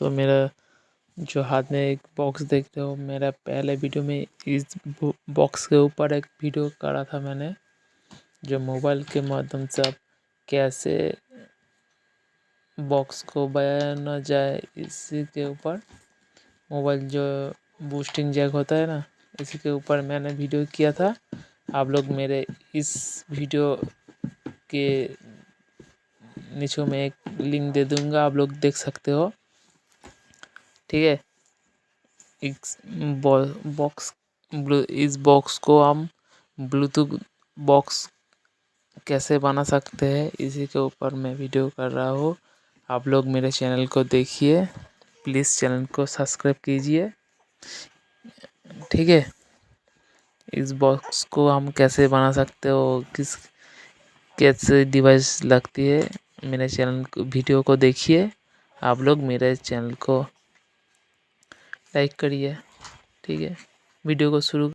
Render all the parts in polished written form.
तो मेरा जो हाथ में एक बॉक्स देख रहे हो, मेरा पहले वीडियो में इस बॉक्स के ऊपर एक वीडियो करा था मैंने, जो मोबाइल के माध्यम से आप कैसे बॉक्स को बनाया जाए, इसी के ऊपर मोबाइल जो बूस्टिंग जैक होता है ना, इसी के ऊपर मैंने वीडियो किया था। आप लोग मेरे इस वीडियो के नीचे में एक लिंक दे दूंगा, आप लोग देख सकते हो, ठीक है। इस बॉक्स को हम ब्लूटूथ बॉक्स कैसे बना सकते हैं, इसी के ऊपर मैं वीडियो कर रहा हूँ। आप लोग मेरे चैनल को देखिए, प्लीज़ चैनल को सब्सक्राइब कीजिए, ठीक है। इस बॉक्स को हम कैसे बना सकते हो, कैसे डिवाइस लगती है, मेरे चैनल को वीडियो को देखिए। आप लोग मेरे चैनल को लाइक करिए, ठीक है। वीडियो को शुरू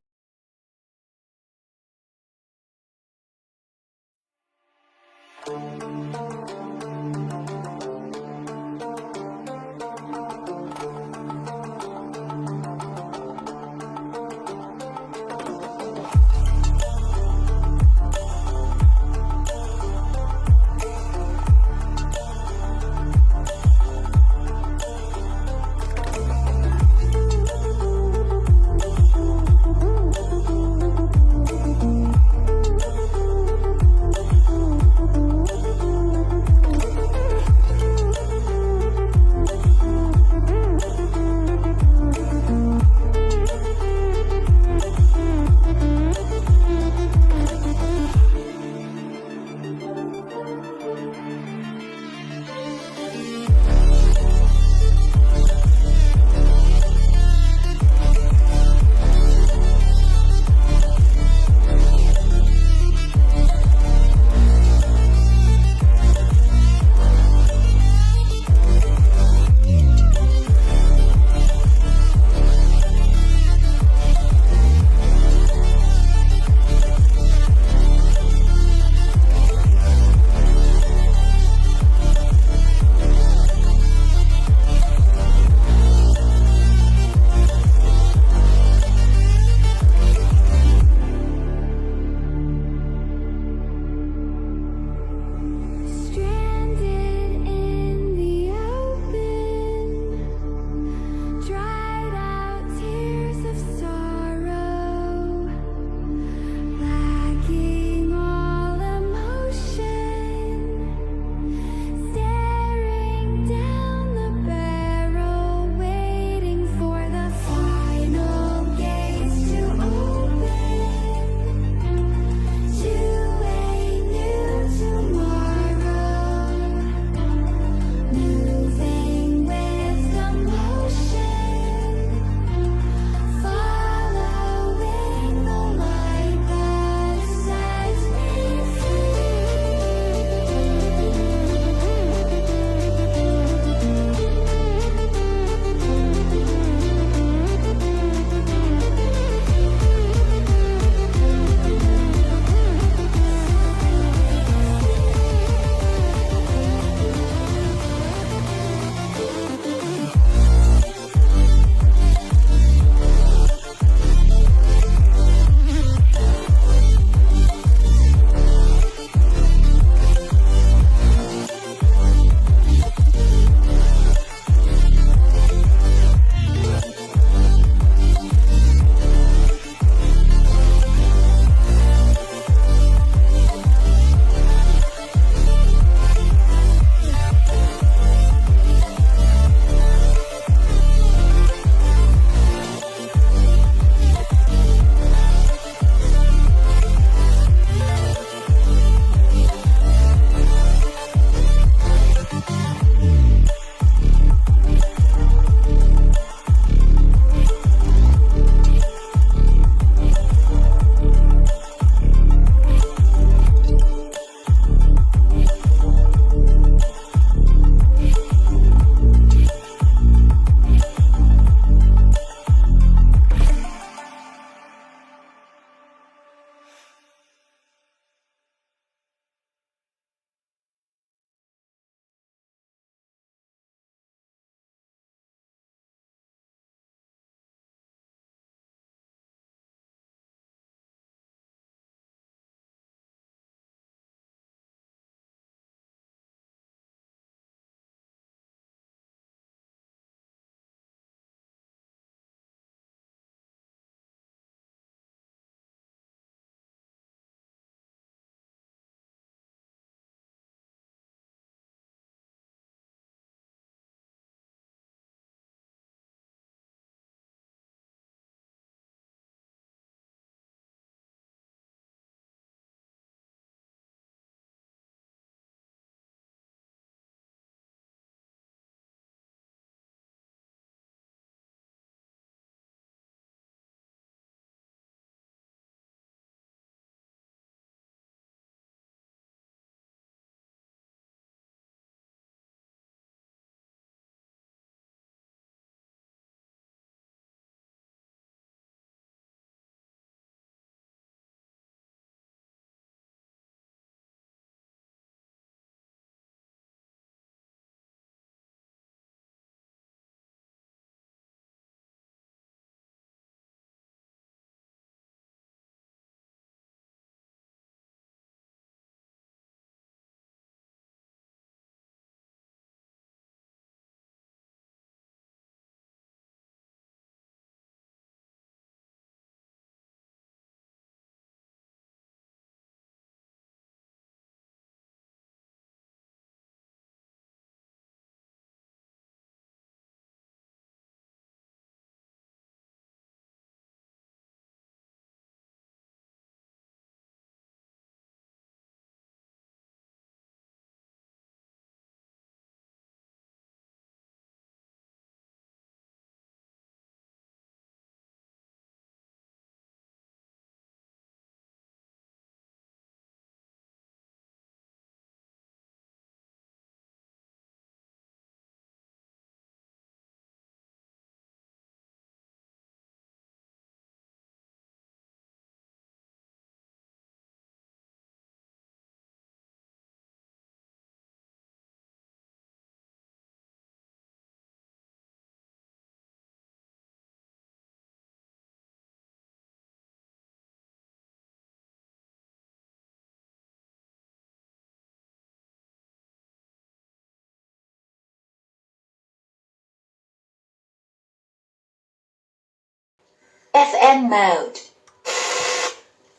FM mode.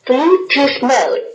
Bluetooth mode.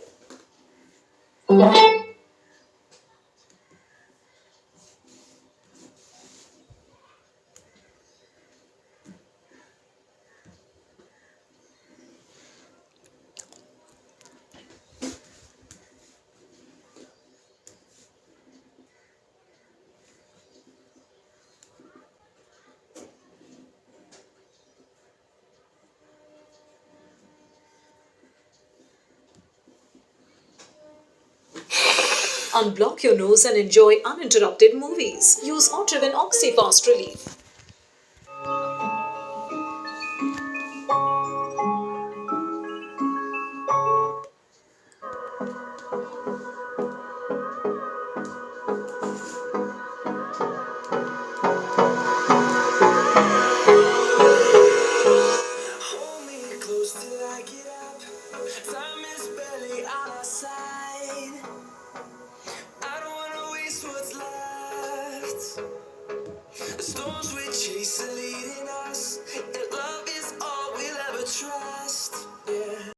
Unblock your nose and enjoy uninterrupted movies. Use Otrivin Oxy Fast Relief. Hold me close till I get up. Time is barely on our side. I don't wanna waste what's left. The storms we chase are leading us.